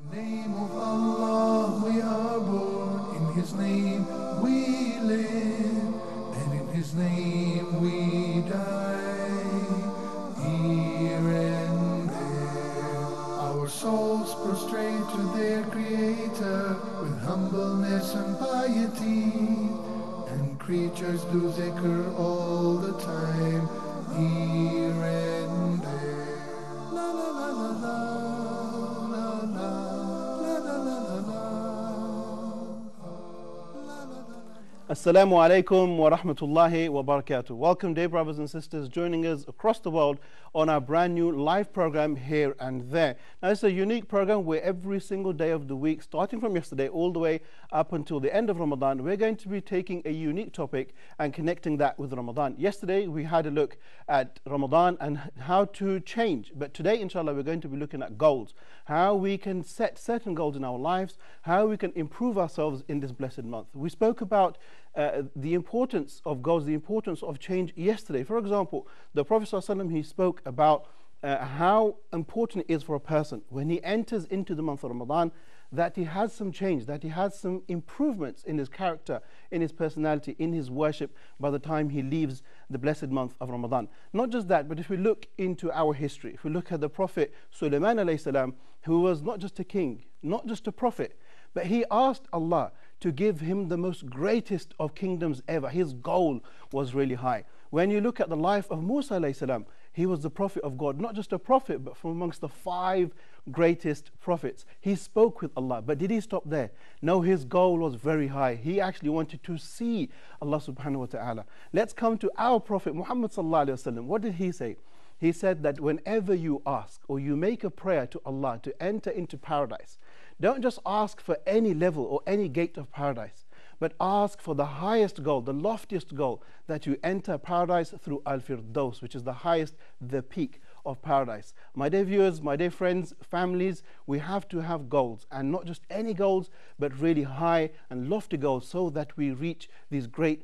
the name of Allah we are born, in His name we live, and in His name we die. Here and there, our souls prostrate to their Creator with humbleness and piety, and creatures do dhikr all the time, here and there. La la la la la, la la la la la la. Assalamu alaikum wa rahmatullahi wa barakatuh. Welcome, dear brothers and sisters joining us across the world on our brand new live program Here and There. Now, it's a unique program where every single day of the week, starting from yesterday all the way up until the end of Ramadan, we're going to be taking a unique topic and connecting that with Ramadan. Yesterday, we had a look at Ramadan and how to change. But today, inshallah, we're going to be looking at goals, how we can set certain goals in our lives, how we can improve ourselves in this blessed month. We spoke about the importance of goals, the importance of change yesterday. For example, the Prophet ﷺ, he spoke about how important it is for a person when he enters into the month of Ramadan that he has some change, that he has some improvements in his character, in his personality, in his worship by the time he leaves the blessed month of Ramadan. Not just that, but if we look into our history, if we look at the Prophet Sulaiman alayhi salam, who was not just a king, not just a prophet, but he asked Allah to give him the most greatest of kingdoms ever. His goal was really high. When you look at the life of Musa alayhi salam, he was the prophet of God, not just a prophet, but from amongst the 5 greatest prophets. He spoke with Allah, but did he stop there? No, his goal was very high. He actually wanted to see Allah subhanahu wa ta'ala. Let's come to our Prophet Muhammad sallallahu alayhi wa sallam. What did he say? He said that whenever you ask or you make a prayer to Allah to enter into paradise, don't just ask for any level or any gate of paradise, but ask for the highest goal, the loftiest goal, that you enter paradise through Al-Firdaus, which is the highest, the peak of paradise. My dear viewers, my dear friends, families, we have to have goals, and not just any goals, but really high and lofty goals, so that we reach these great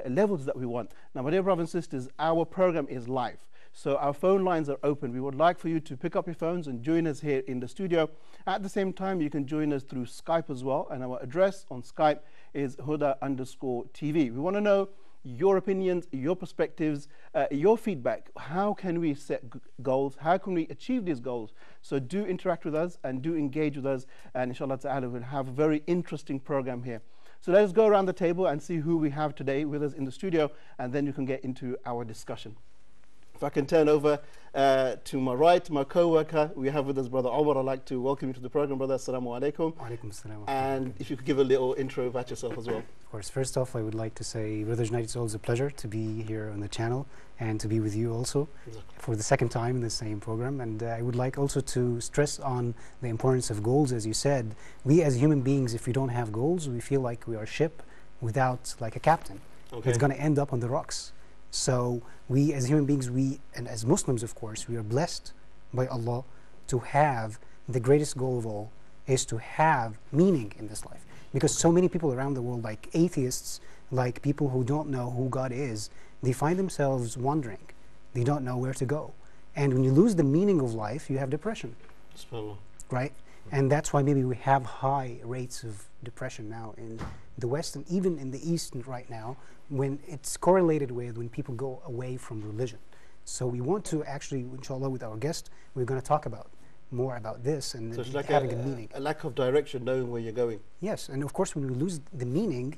levels that we want. Now, my dear brothers and sisters, our program is live. So our phone lines are open. We would like for you to pick up your phones and join us here in the studio. At the same time, you can join us through Skype as well. And our address on Skype is Huda_TV. We want to know your opinions, your perspectives, your feedback. How can we set goals? How can we achieve these goals? So do interact with us and do engage with us. And inshallah ta'ala, we'll have a very interesting program here. So let us go around the table and see who we have today with us in the studio. And then you can get into our discussion. If I can turn over to my right, my co-worker, we have with us Brother Omar. I'd like to welcome you to the program, brother. Assalamu alaikum. Alaikum assalam. And if you could give a little intro about yourself as well. Of course, first off, I would like to say, Brothers United, it's always a pleasure to be here on the channel and to be with you also for the second time in the same program. And I would like also to stress on the importance of goals. As you said, we as human beings, if we don't have goals, we feel like we are a ship without like a captain. Okay. It's going to end up on the rocks. So we as human beings, and as Muslims, of course, we are blessed by Allah to have the greatest goal of all is to have meaning in this life. Because so many people around the world, like atheists, like people who don't know who God is, they find themselves wandering. They don't know where to go. And when you lose the meaning of life, you have depression. Right? And that's why maybe we have high rates of depression now in the West and even in the East right now, when it's correlated with when people go away from religion. So we want to actually, inshallah, with our guest, we're going to talk about more about this and so it's like having a meaning. A lack of direction, knowing where you're going. Yes, and of course when we lose the meaning,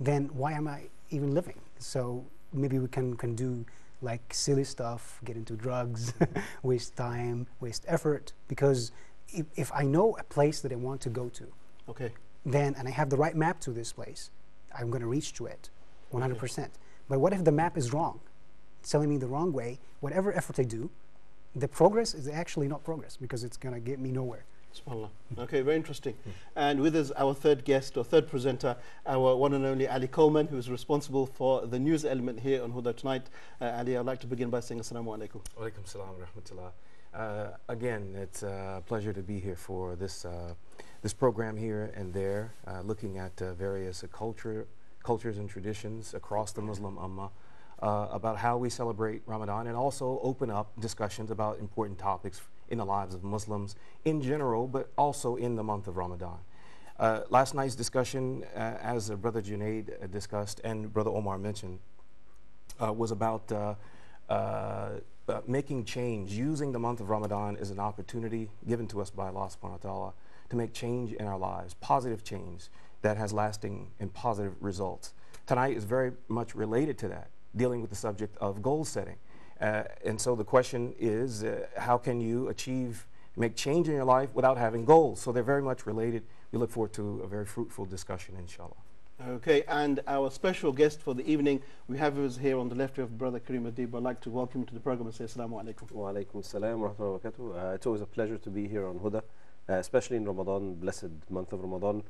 then why am I even living? So maybe we can do like silly stuff, get into drugs, waste time, waste effort, because if I know a place that I want to go to, okay, then, and I have the right map to this place, I'm going to reach to it 100%. But what if the map is wrong? It's telling me the wrong way. Whatever effort I do, the progress is actually not progress, because it's going to get me nowhere. SubhanAllah. Okay, very interesting. And with us, our third guest or third presenter, our one and only Ali Coleman, who is responsible for the news element here on Huda tonight. Ali, I'd like to begin by saying Assalamu alaikum. Walaikum salam wa rahmatullah. Again, it's a pleasure to be here for this this program here and there, looking at various cultures and traditions across the Muslim Ummah, about how we celebrate Ramadan, and also open up discussions about important topics in the lives of Muslims in general, but also in the month of Ramadan. Last night's discussion, as Brother Junaid discussed and Brother Omar mentioned, was about making change, using the month of Ramadan as an opportunity given to us by Allah subhanahu wa ta'ala to make change in our lives, positive change that has lasting and positive results. Tonight is very much related to that, dealing with the subject of goal setting. And so the question is, how can you make change in your life without having goals? So they're very much related. We look forward to a very fruitful discussion, inshallah. Okay, and our special guest for the evening, we have us here on the left of Brother Kareem Adib. I'd like to welcome you to the program and say Assalamu alaikum. Wa alaikum assalam wa rahmatullahi wa barakatuh. It's always a pleasure to be here on Huda, especially in Ramadan, blessed month of Ramadan.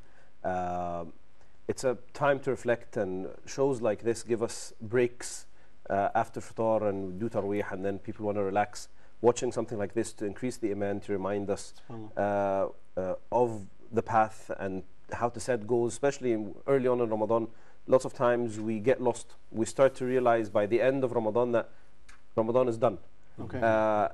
It's a time to reflect, and shows like this give us breaks after Iftar and do Tarweeh, and then people want to relax. Watching something like this to increase the iman, to remind us of the path and how to set goals, especially early on in Ramadan. Lots of times we get lost. We start to realize by the end of Ramadan that Ramadan is done. Okay.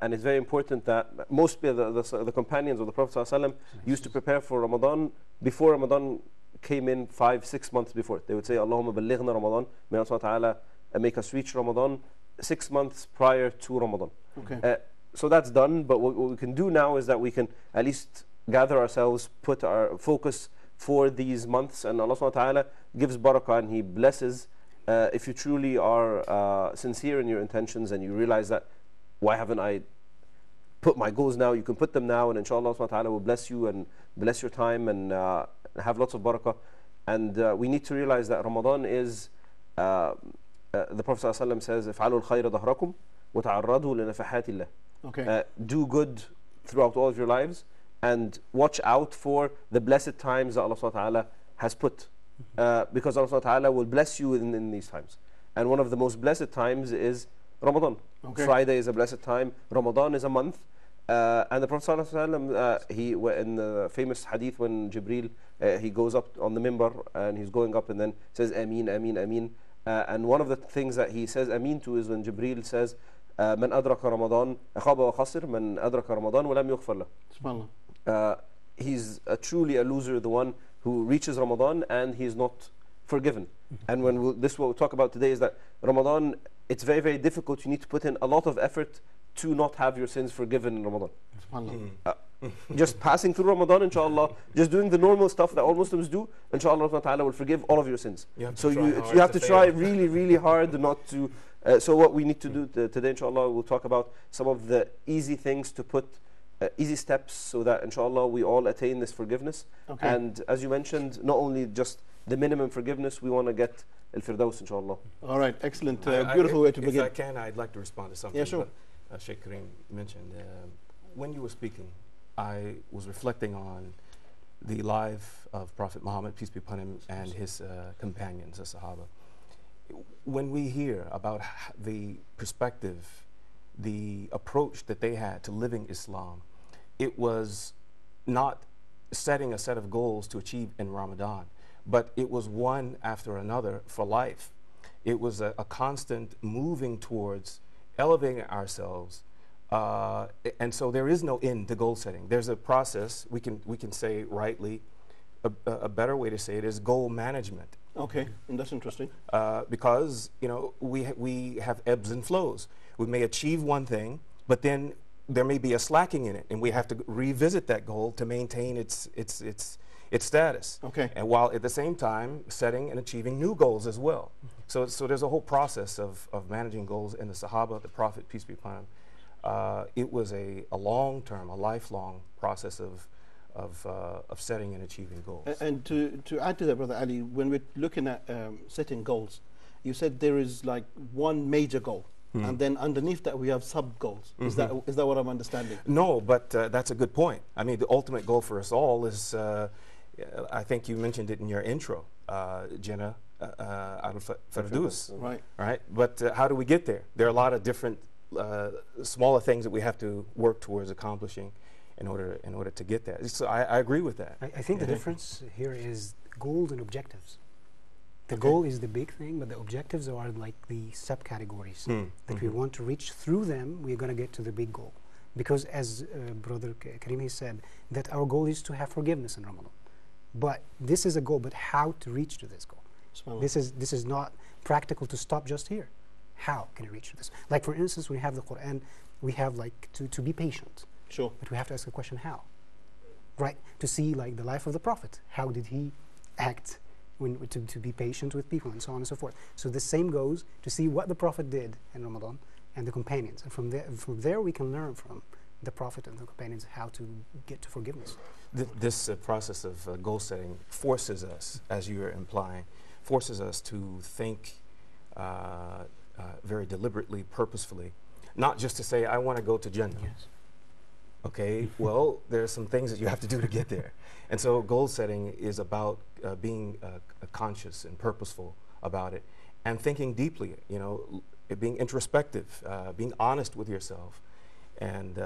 And it's very important that mostly the companions of the Prophet ﷺ used to prepare for Ramadan before Ramadan came in 5-6 months before. They would say, Allahumma ballighna Ramadan, may Allah Ta'ala make us reach Ramadan 6 months prior to Ramadan. Okay. So that's done, but what we can do now is that we can at least gather ourselves, put our focus for these months, and Allah subhanahu wa ta'ala gives barakah and He blesses if you truly are sincere in your intentions and you realize that, why haven't I put my goals now? You can put them now, and inshallah Allah subhanahu wa ta'ala will bless you and bless your time and have lots of barakah. And we need to realize that Ramadan is, the Prophet ﷺ says, "If'alul khayra dahrakum wa ta'arradu li nafahatillah." Okay. Do good throughout all of your lives and watch out for the blessed times that Allah subhanahu wa ta'ala has put, because Allah subhanahu wa ta'ala will bless you in these times. And one of the most blessed times is Ramadan. Okay. Friday is a blessed time. Ramadan is a month. And the Prophet sallallahu alaihi wasallam, in the famous hadith when Jibreel he goes up on the minbar and he's going up and then says Ameen, Ameen, Ameen. And one of the things that he says Ameen to is when Jibreel says من أدرك رمضان خاب وخسر من أدرك رمضان ولم يغفر له. He's truly a loser, the one who reaches Ramadan and he's not forgiven. And when this what we'll talk about today is that Ramadan, it's very, very difficult. You need to put in a lot of effort to not have your sins forgiven in Ramadan. Just passing through Ramadan, inshallah, just doing the normal stuff that all Muslims do, inshallah Allah Ta'ala will forgive all of your sins. So you have to try really, really hard not to. So what we need to do today, inshallah, we'll talk about some of the easy things to put, easy steps so that inshallah we all attain this forgiveness. Okay. And as you mentioned, not only just the minimum forgiveness, we want to get al-firdaus, inshallah. All right, excellent. Beautiful way to begin. If I can, I'd like to respond to something. Yeah, sure. Sheikh Kareem mentioned. When you were speaking, I was reflecting on the life of Prophet Muhammad, peace be upon him, and his companions, the Sahaba. When we hear about the perspective, the approach that they had to living Islam, it was not setting a set of goals to achieve in Ramadan, but it was one after another for life. It was a constant moving towards elevating ourselves, and so there is no end to goal setting. There's a process. We can say rightly, a better way to say it is goal management. Okay, and that's interesting. Because we have ebbs and flows. We may achieve one thing, but then there may be a slacking in it, and we have to revisit that goal to maintain its status. Okay. And while at the same time setting and achieving new goals as well. So there's a whole process of managing goals in the Sahaba, the Prophet, peace be upon him. It was a long-term, a lifelong process of setting and achieving goals. And to add to that, Brother Ali, when we're looking at setting goals, you said there is like one major goal, and then underneath that we have sub-goals. Is that what I'm understanding? No, but that's a good point. I mean, the ultimate goal for us all is, I think you mentioned it in your intro, Jannah al-Firdaus. Right. Right? But how do we get there? There are a lot of different smaller things that we have to work towards accomplishing in order to get that. So I agree with that. I think the difference here is goals and objectives. The goal is the big thing, but the objectives are like the subcategories that we want to reach. Through them, we're going to get to the big goal. Because as Brother Karim has said, that our goal is to have forgiveness in Ramadan. But this is a goal, but how to reach to this goal? This is not practical to stop just here. How can I reach to this? Like for instance, we have the Quran, we have like to be patient. Sure. But we have to ask the question, how? Right? To see like the life of the Prophet. How did he act to be patient with people and so on and so forth. So the same goes to see what the Prophet did in Ramadan and the companions. And from there we can learn from the Prophet and the companions how to get to forgiveness. This process of goal setting forces us, as you're implying, forces us to think very deliberately, purposefully, not just to say, I want to go to Jannah. Yes. Okay, well, there are some things that you have to do to get there. And so goal setting is about being conscious and purposeful about it and thinking deeply, you know, being introspective, being honest with yourself. And,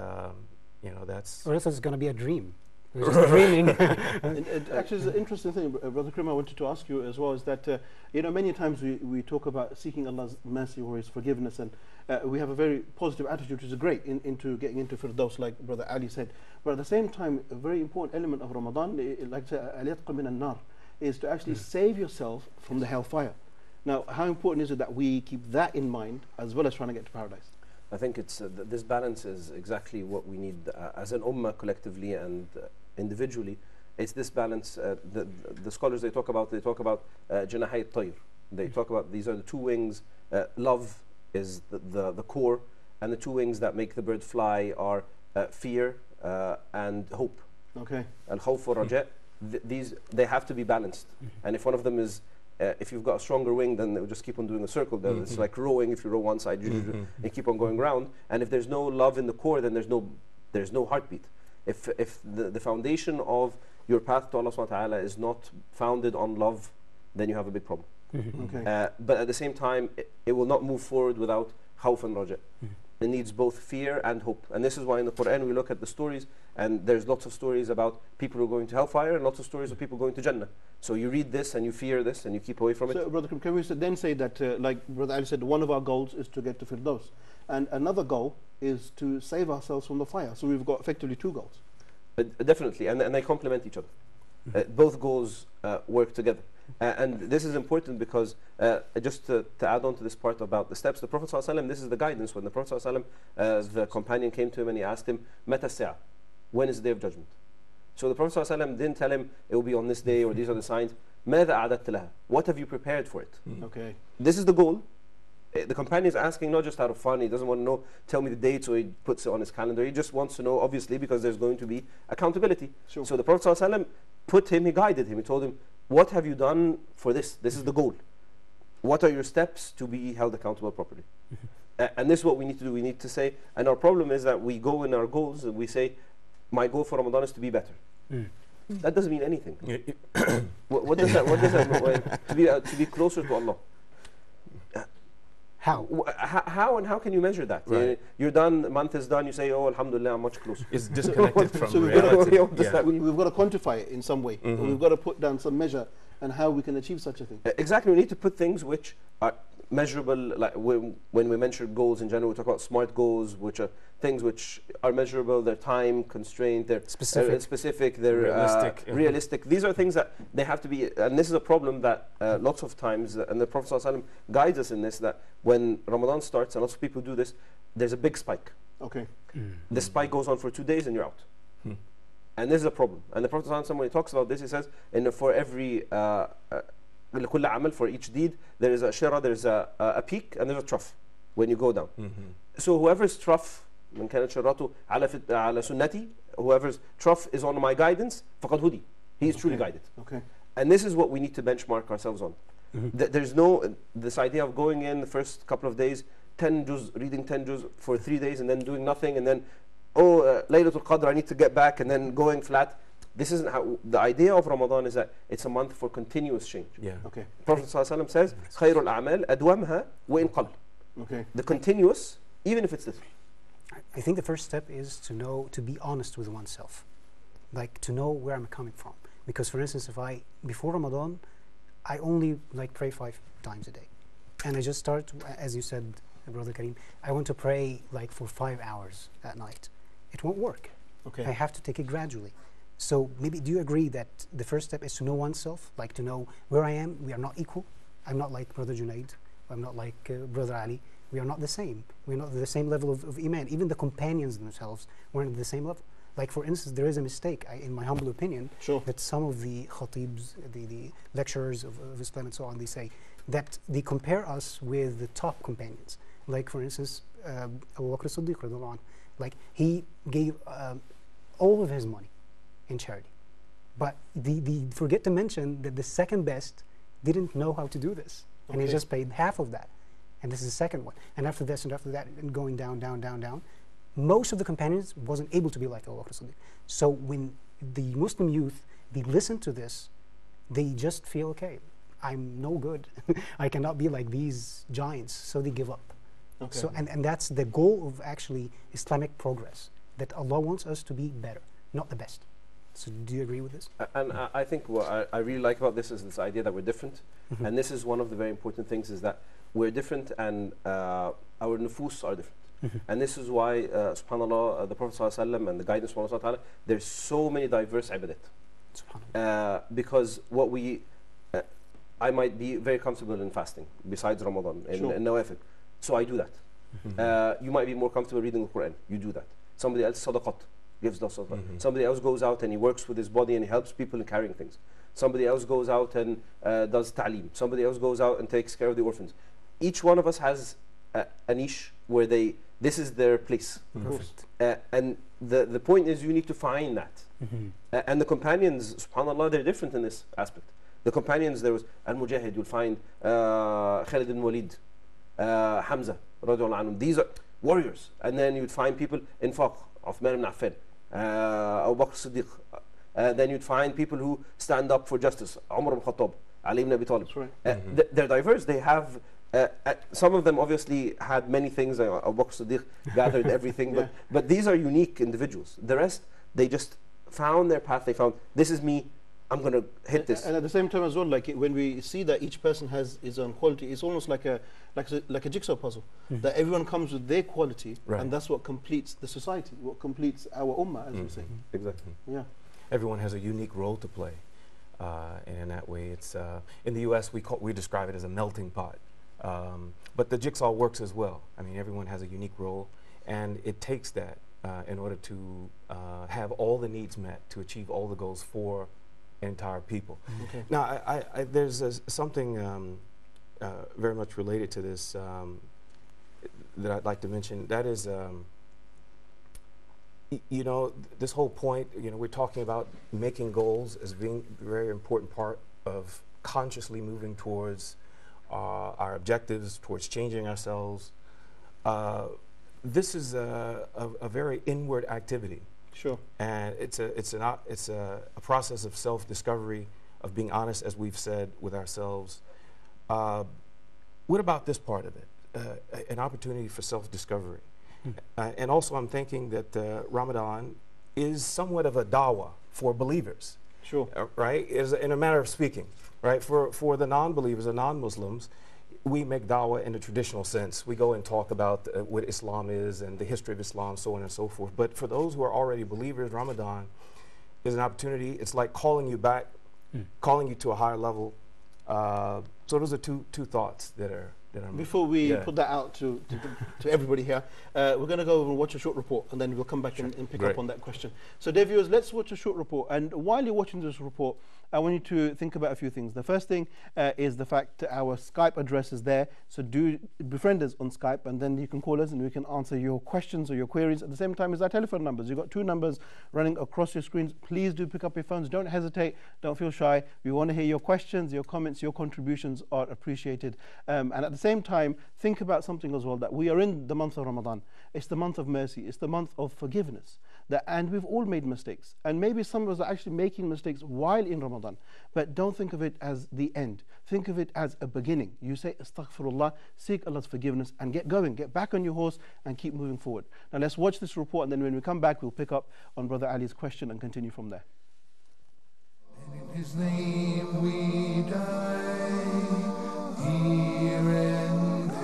you know, that's... Or else it's going to be a dream. We're just dreaming. Actually, it's an interesting thing, Brother Karim, I wanted to ask you as well, is that, you know, many times we talk about seeking Allah's mercy or His forgiveness, and we have a very positive attitude, which is great, into getting into Firdaus, like Brother Ali said. But at the same time, a very important element of Ramadan, like al-yatqa min an-nar, is to actually save yourself from the hellfire. Now, how important is it that we keep that in mind, as well as trying to get to paradise? I think it's this balance is exactly what we need as an ummah collectively and individually. It's this balance. The scholars they talk about janahay at-tayr. They talk about these are the two wings. Love is the core, and the two wings that make the bird fly are fear and hope. Okay. Al-khawf wa raja. These they have to be balanced. And if one of them is if you've got a stronger wing, then it will just keep on doing a circle. It's like rowing. If you row one side, you keep on going round. And if there's no love in the core, then there's no heartbeat. If the foundation of your path to Allah subhanahu wa ta'ala is not founded on love, then you have a big problem. Okay. But at the same time, it will not move forward without khawf and raja. It needs both fear and hope. And this is why in the Quran we look at the stories, and there's lots of stories about people who are going to hellfire and lots of stories of people going to Jannah. So you read this and you fear this and you keep away from it. So, Brother, can we then say that, like Brother Ali said, one of our goals is to get to Firdaus, and another goal is to save ourselves from the fire. So we've got effectively two goals. Definitely, and they complement each other. Both goals work together. And this is important because just to add on to this part about the steps, the Prophet ﷺ, this is the guidance. When the Prophet ﷺ, the companion came to him and he asked him, Mata as-sa'a? When is the day of judgment? So the Prophet ﷺ didn't tell him it will be on this day or these are the signs. ماذا أعددت لها? What have you prepared for it? Okay. This is the goal. The companion is asking not just out of fun. He doesn't want to know, tell me the date, so he puts it on his calendar. He just wants to know, obviously, because there's going to be accountability. Sure. So the Prophet ﷺ he guided him. He told him, what have you done for this? This is the goal. What are your steps to be held accountable properly? And this is what we need to do. We need to say, and our problem is that we go in our goals and we say, my goal for Ramadan is to be better. That doesn't mean anything. What does that mean? To be closer to Allah. How? How can you measure that? Right. You're done, the month is done, you say, oh, alhamdulillah, I'm much closer. It's disconnected from So reality. we've got to quantify it in some way. We've got to put down some measure and how we can achieve such a thing. Exactly, we need to put things which are measurable. Like when we mention goals in general, we talk about SMART goals, which are things which are measurable. They're time constrained. They're specific. They're realistic. These are things that they have to be. And this is a problem that lots of times, and the Prophet ﷺ guides us in this, that when Ramadan starts, and lots of people do this, there's a big spike. Okay. The spike goes on for 2 days, and you're out. And this is a problem. And the Prophet ﷺ, when he talks about this, he says, for every for each deed, there is a shira, there is a peak, and there's a trough when you go down. So whoever's trough, من كانت شراته على سنتي, whoever's trough is on my guidance, فقد هدي. He is truly guided. Okay. And this is what we need to benchmark ourselves on. There's no this idea of going in the first couple of days, 10 juz, reading 10 juz for 3 days, and then doing nothing, and then Laylatul Qadr, I need to get back, and then going flat. This isn't how. The idea of Ramadan is that it's a month for continuous change. Yeah. Okay. Prophet ﷺ says, خير الأعمال أدومها وإن قل. Okay. The continuous, even if it's little. I think the first step is to be honest with oneself, like to know where I'm coming from. Because for instance, before Ramadan, I only pray 5 times a day, and I just start, as you said, Brother Karim, I want to pray for 5 hours at night, it won't work. Okay. I have to take it gradually. So maybe do you agree that the first step is to know oneself, like to know where I am? We are not equal. I'm not like Brother Junaid. I'm not like Brother Ali. We are not the same. We're not the same level of Iman. Even the companions themselves weren't at the same level. Like for instance, there is a mistake, in my humble opinion, Sure. that some of the khatibs, the lecturers of Islam and so on, they say that they compare us with the top companions. Like for instance, Abu Bakr as-Siddiq, radiallahu anhu, like he gave all of his money in charity. But they forget to mention that the second best didn't know how to do this. And he just paid half of that. And this is the second one. And after this and after that, and going down, down, down, down. Most of the companions wasn't able to be like Abu Bakr as-Siddiq. So when the Muslim youth, they listen to this, they just feel, okay, I'm no good. I cannot be like these giants. So they give up. Okay. So, and that's the goal of actually Islamic progress, that Allah wants us to be better, not the best. So do you agree with this? And I think what I really like about this is this idea that we're different. And this is one of the very important things, is that we're different, and our nufus are different. And this is why, subhanAllah, the Prophet ﷺ and the guidance from Allah Ta'ala, there's so many diverse ibadat. Because what I might be very comfortable in fasting, besides Ramadan, in Nawafil. So I do that. You might be more comfortable reading the Quran. You do that. Somebody else, sadaqat, gives the sadaqah. Somebody else goes out and he works with his body and he helps people in carrying things. Somebody else goes out and does ta'aleem. Somebody else goes out and takes care of the orphans. Each one of us has a niche where this is their place. And the point is, you need to find that. And the companions, subhanAllah, they're different in this aspect. The companions, there was Al-Mujahid, you'll find Khalid ibn Walid, Hamza, radiallahu anhum. These are warriors. And then you'd find people, Infaq, Uthman ibn Affan, Abu Bakr as-Siddiq. Then you'd find people who stand up for justice, Umar ibn Khattab, Ali ibn Abi Talib. They're diverse. They have, some of them obviously had many things. Abu Bakr as-Siddiq gathered everything, but these are unique individuals. The rest, they just found their path. They found, this is me, I'm going to hit this. And at the same time as well, like when we see that each person has his own quality, it's almost like a jigsaw puzzle. That everyone comes with their quality, and that's what completes the society, what completes our ummah, as we say. Exactly. Yeah. Everyone has a unique role to play, and in that way, it's in the U.S. we describe it as a melting pot, but the jigsaw works as well. I mean, everyone has a unique role, and it takes that in order to have all the needs met, to achieve all the goals for entire people. Now, there's something very much related to this that I'd like to mention. That is, you know, this whole point, you know, we're talking about making goals as being a very important part of consciously moving towards our objectives, towards changing ourselves. This is a very inward activity. Sure. And it's a process of self-discovery, of being honest, as we've said, with ourselves. What about this part of it? An opportunity for self-discovery. And also I'm thinking that Ramadan is somewhat of a dawah for believers. Sure. Right? In a manner of speaking. Right? For the non-believers, the non-Muslims, we make dawah in the traditional sense. We go and talk about what Islam is and the history of Islam, so on and so forth. But for those who are already believers, Ramadan is an opportunity. It's like calling you back, calling you to a higher level. So those are two thoughts that are. Before we put that out to everybody here, we're going to go over and watch a short report, and then we'll come back and pick up on that question. So, dear viewers, let's watch a short report. And while you're watching this report, I want you to think about a few things. The first thing is the fact that our Skype address is there. So do befriend us on Skype, and then you can call us and we can answer your questions or your queries. At the same time as our telephone numbers. You've got 2 numbers running across your screens. Please do pick up your phones. Don't hesitate. Don't feel shy. We want to hear your questions, your comments, your contributions are appreciated. And at the same time, think about something as well, that we are in the month of Ramadan. It's the month of mercy. It's the month of forgiveness. And we've all made mistakes. And maybe some of us are actually making mistakes while in Ramadan. But don't think of it as the end. Think of it as a beginning. You say, Astaghfirullah, seek Allah's forgiveness, and get going. Get back on your horse and keep moving forward. Now let's watch this report, and then when we come back, we'll pick up on Brother Ali's question and continue from there. And in His name we die, here and there.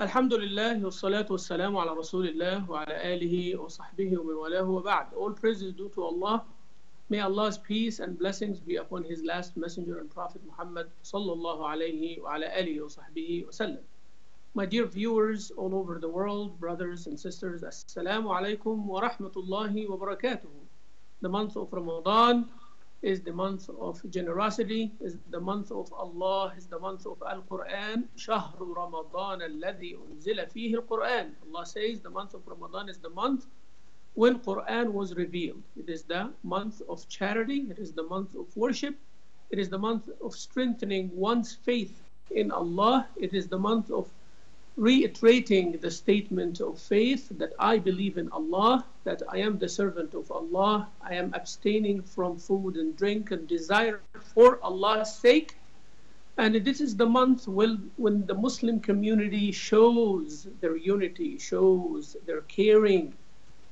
الحمد لله والصلاة والسلام على رسول الله وعلى آله وصحبه ومن والاه وبعد. All praise is due to Allah. May Allah's peace and blessings be upon His last messenger and Prophet Muhammad sallallahu alayhi wa ala alihi wa sahbihi wa sallam. My dear viewers all over the world, brothers and sisters, Assalamu alaikum wa rahmatullahi wa barakatuh. The month of Ramadan is the month of generosity, is the month of Allah, is the month of Al-Quran. شهر رمضان الذي أنزل فيه القرآن. Allah says the month of Ramadan is the month when Quran was revealed. It is the month of charity, it is the month of worship, it is the month of strengthening one's faith in Allah, it is the month of reiterating the statement of faith that I believe in Allah, that I am the servant of Allah, I am abstaining from food and drink and desire for Allah's sake. And this is the month when the Muslim community shows their unity, shows their caring,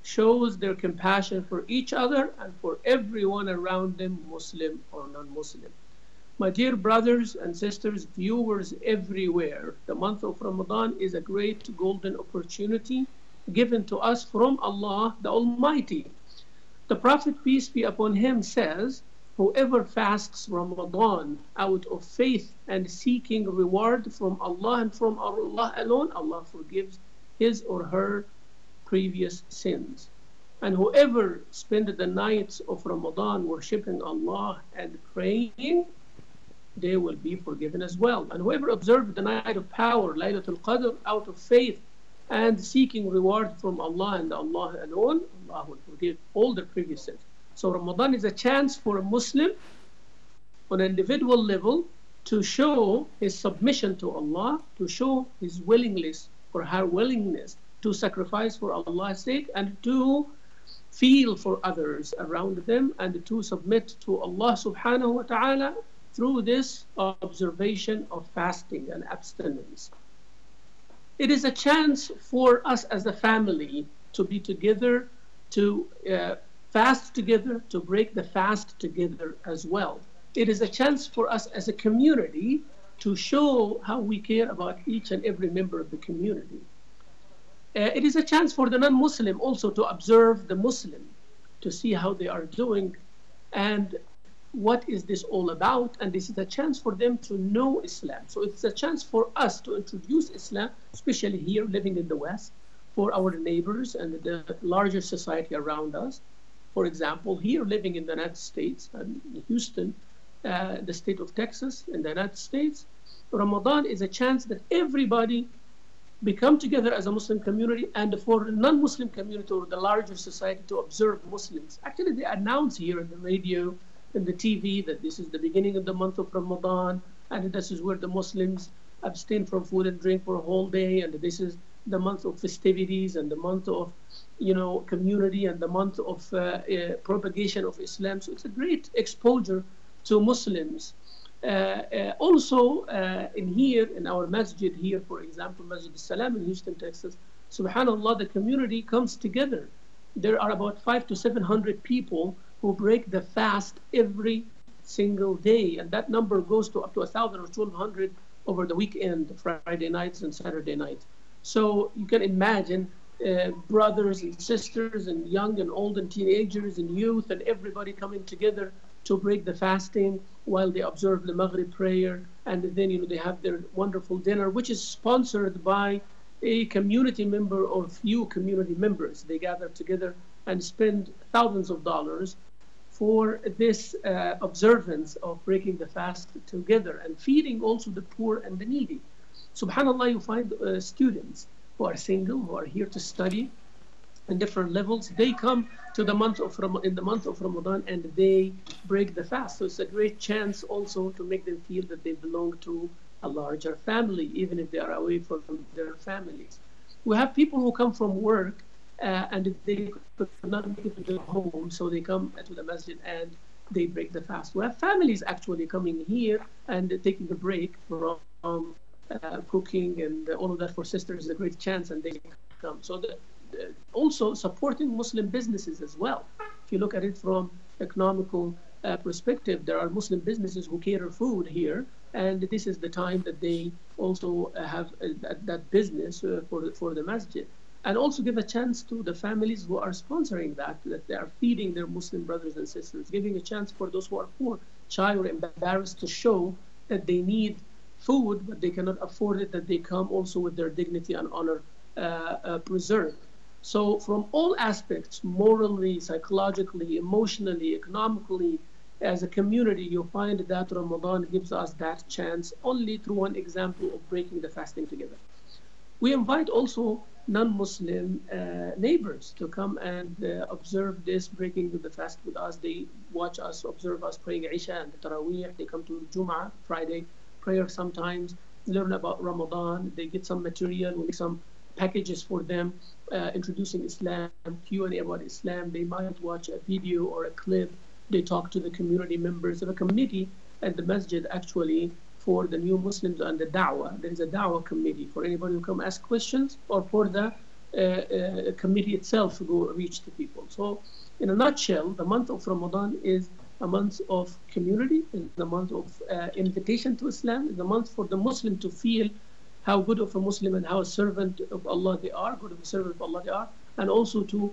shows their compassion for each other and for everyone around them, Muslim or non-Muslim. My dear brothers and sisters, viewers everywhere, the month of Ramadan is a great golden opportunity given to us from Allah the Almighty. The Prophet, peace be upon him, says, whoever fasts Ramadan out of faith and seeking reward from Allah and from Allah alone, Allah forgives his or her previous sins. And whoever spend the nights of Ramadan worshipping Allah and praying, they will be forgiven as well. And whoever observed the night of power, Laylatul Qadr, out of faith and seeking reward from Allah and Allah alone, Allah will forgive all their previous sins. So Ramadan is a chance for a Muslim on an individual level to show his submission to Allah, to show his willingness or her willingness to sacrifice for Allah's sake, and to feel for others around them, and to submit to Allah subhanahu wa ta'ala through this observation of fasting and abstinence. It is a chance for us as a family to be together, to fast together, to break the fast together as well. It is a chance for us as a community to show how we care about each and every member of the community. It is a chance for the non-Muslim also to observe the Muslim, to see how they are doing and what is this all about, and this is a chance for them to know Islam. So it's a chance for us to introduce Islam, especially here living in the West, for our neighbors and the larger society around us. For example, here living in the United States, and Houston, the state of Texas in the United States, Ramadan is a chance that everybody become together as a Muslim community, and for the non-Muslim community or the larger society to observe Muslims. Actually, they announce here in the radio, in the TV, that this is the beginning of the month of Ramadan, and this is where the Muslims abstain from food and drink for a whole day, and this is the month of festivities and the month of, community and the month of propagation of Islam. So it's a great exposure to Muslims. Also, in our masjid here, for example, Masjid al-Salam in Houston, Texas, subhanAllah, the community comes together. There are about 500 to 700 people who break the fast every single day, and that number goes to up to 1,000 or 1,200 over the weekend, Friday nights and Saturday nights. So you can imagine brothers and sisters and young and old and teenagers and youth and everybody coming together to break the fasting while they observe the Maghrib prayer, and then they have their wonderful dinner, which is sponsored by a community member or few community members. They gather together and spend thousands of dollars for this observance of breaking the fast together and feeding also the poor and the needy. SubhanAllah, you find students who are single, who are here to study in different levels. They come to the month of in the month of Ramadan and they break the fast. So it's a great chance also to make them feel that they belong to a larger family, even if they are away from their families. We have people who come from work and they could not make it to their home, so they come to the masjid and they break the fast. We have families actually coming here and taking a break from cooking and all of that. For sisters is a great chance, and they come. So also supporting Muslim businesses as well. If you look at it from economical perspective, there are Muslim businesses who cater food here, and this is the time that they also have that business for the masjid. And also give a chance to the families who are sponsoring that they are feeding their Muslim brothers and sisters, giving a chance for those who are poor, shy or embarrassed to show that they need food, but they cannot afford it, that they come also with their dignity and honor preserved. So from all aspects, morally, psychologically, emotionally, economically, as a community, you find that Ramadan gives us that chance only through one example of breaking the fasting together. We invite also non-Muslim neighbors to come and observe this breaking of the fast with us. They watch us, observe us praying Isha and the Taraweeh. They come to Jum'ah, Friday prayer sometimes, learn about Ramadan. They get some material, we make some packages for them, introducing Islam, Q&A about Islam. They might watch a video or a clip. They talk to the community members of a committee at the masjid actually for the new Muslims and the da'wah. There is a da'wah committee for anybody who come ask questions, or for the committee itself to go reach the people. So in a nutshell, the month of Ramadan is a month of community, is the month of invitation to Islam, is the month for the Muslim to feel how good of a Muslim and how a servant of Allah they are, good of a servant of Allah they are, and also to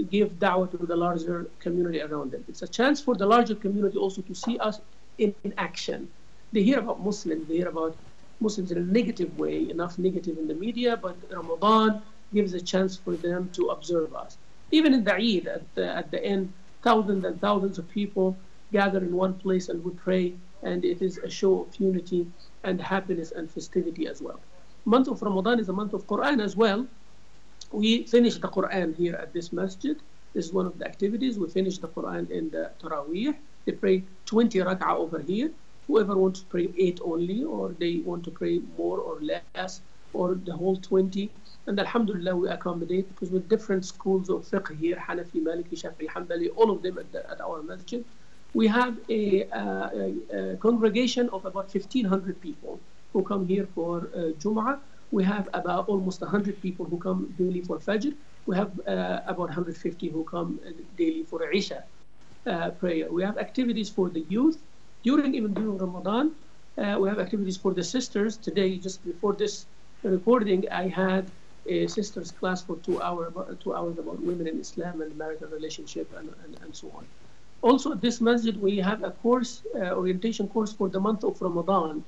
give da'wah to the larger community around them. It's a chance for the larger community also to see us in action. They hear about Muslims, they hear about Muslims in a negative way, enough negative in the media, but Ramadan gives a chance for them to observe us. Even in the Eid, at the end, thousands and thousands of people gather in one place and we pray, and it is a show of unity and happiness and festivity as well. Month of Ramadan is a month of Quran as well. We finish the Quran here at this masjid. This is one of the activities. We finish the Quran in the Taraweeh. They pray 20 rak'ah over here. Whoever wants to pray 8 only, or they want to pray more or less, or the whole 20. And alhamdulillah, we accommodate, because with different schools of fiqh here, Hanafi, Maliki, Shafi'i, Hanbali, all of them at our masjid, we have a congregation of about 1,500 people who come here for Jum'ah. We have about almost 100 people who come daily for Fajr. We have about 150 who come daily for Isha prayer. We have activities for the youth. Even during Ramadan, we have activities for the sisters. Today, just before this recording, I had a sisters class for 2 hours about women in Islam and marital relationship and so on. Also at this masjid, we have a course, orientation course for the month of Ramadan.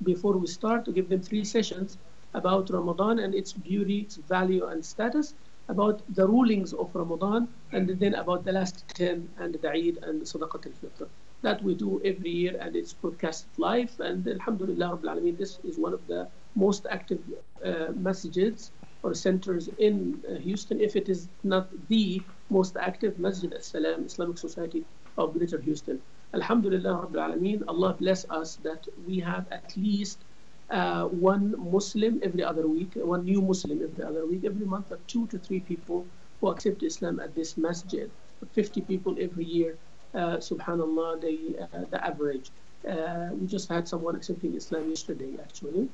Before we start, to give them 3 sessions about Ramadan and its beauty, its value and status, about the rulings of Ramadan, and then about the last 10 and the Eid and the Sadaqat al-Fitr. That we do every year, and it's broadcast live. And alhamdulillah Rabbil Alameen, this is one of the most active masjids or centers in Houston, if it is not the most active Masjid al-Salam Islamic Society of Greater Houston. Alhamdulillah Rabbil Alameen, Allah bless us that we have at least one Muslim every other week, one new Muslim every other week. Every month, 2 to 3 people who accept Islam at this masjid. 50 people every year. Subhanallah, the average. We just had someone accepting Islam yesterday, actually.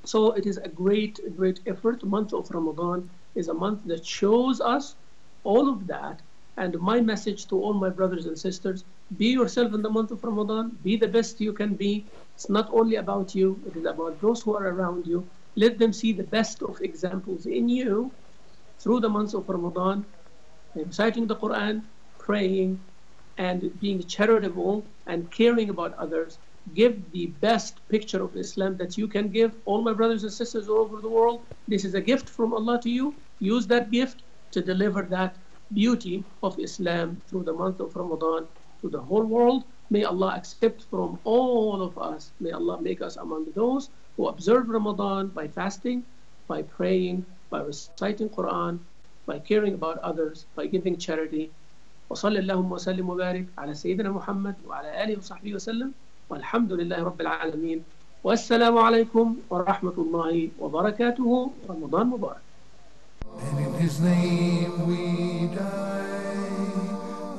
So it is a great effort. The month of Ramadan is a month that shows us all of that. And my message to all my brothers and sisters, be yourself in the month of Ramadan. Be the best you can be. It's not only about you. It is about those who are around you. Let them see the best of examples in you through the month of Ramadan, reciting the Quran, praying, and being charitable and caring about others. Give the best picture of Islam that you can give. All my brothers and sisters all over the world, this is a gift from Allah to you. Use that gift to deliver that beauty of Islam through the month of Ramadan to the whole world. May Allah accept from all of us. May Allah make us among those who observe Ramadan by fasting, by praying, by reciting Quran, by caring about others, by giving charity. وصلى اللهم وسلم وبارك على سيدنا محمد وعلى آله وصحبه وسلم والحمد لله رب العالمين والسلام عليكم ورحمة الله وبركاته. رمضان مبارك. And in His name we die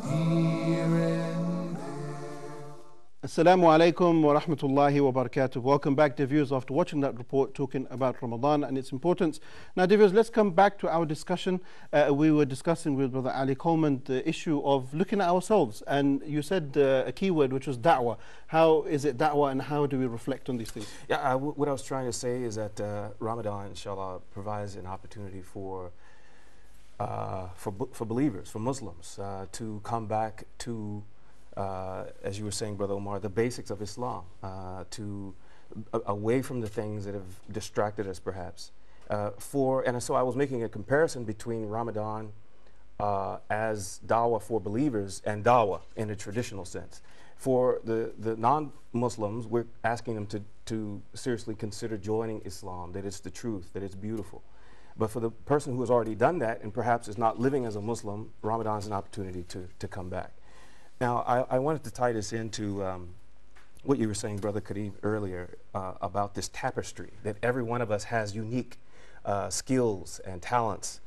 here and there. Assalamu alaikum wa rahmatullahi wa barakatuh. Welcome back, dear viewers, after watching that report talking about Ramadan and its importance. Now, dear viewers, let's come back to our discussion. We were discussing with Brother Ali Coleman the issue of looking at ourselves. And you said a key word, which was da'wah. How is it da'wah and how do we reflect on these things? Yeah, what I was trying to say is that Ramadan, inshallah, provides an opportunity for believers, for Muslims, to come back to as you were saying, Brother Omar, the basics of Islam, away from the things that have distracted us, perhaps. And so I was making a comparison between Ramadan as dawah for believers and dawah in a traditional sense. For the non-Muslims, we're asking them to seriously consider joining Islam, that it's the truth, that it's beautiful. But for the person who has already done that and perhaps is not living as a Muslim, Ramadan is an opportunity to come back. Now, I wanted to tie this into what you were saying, Brother Kareem, earlier about this tapestry, that every one of us has unique skills and talents,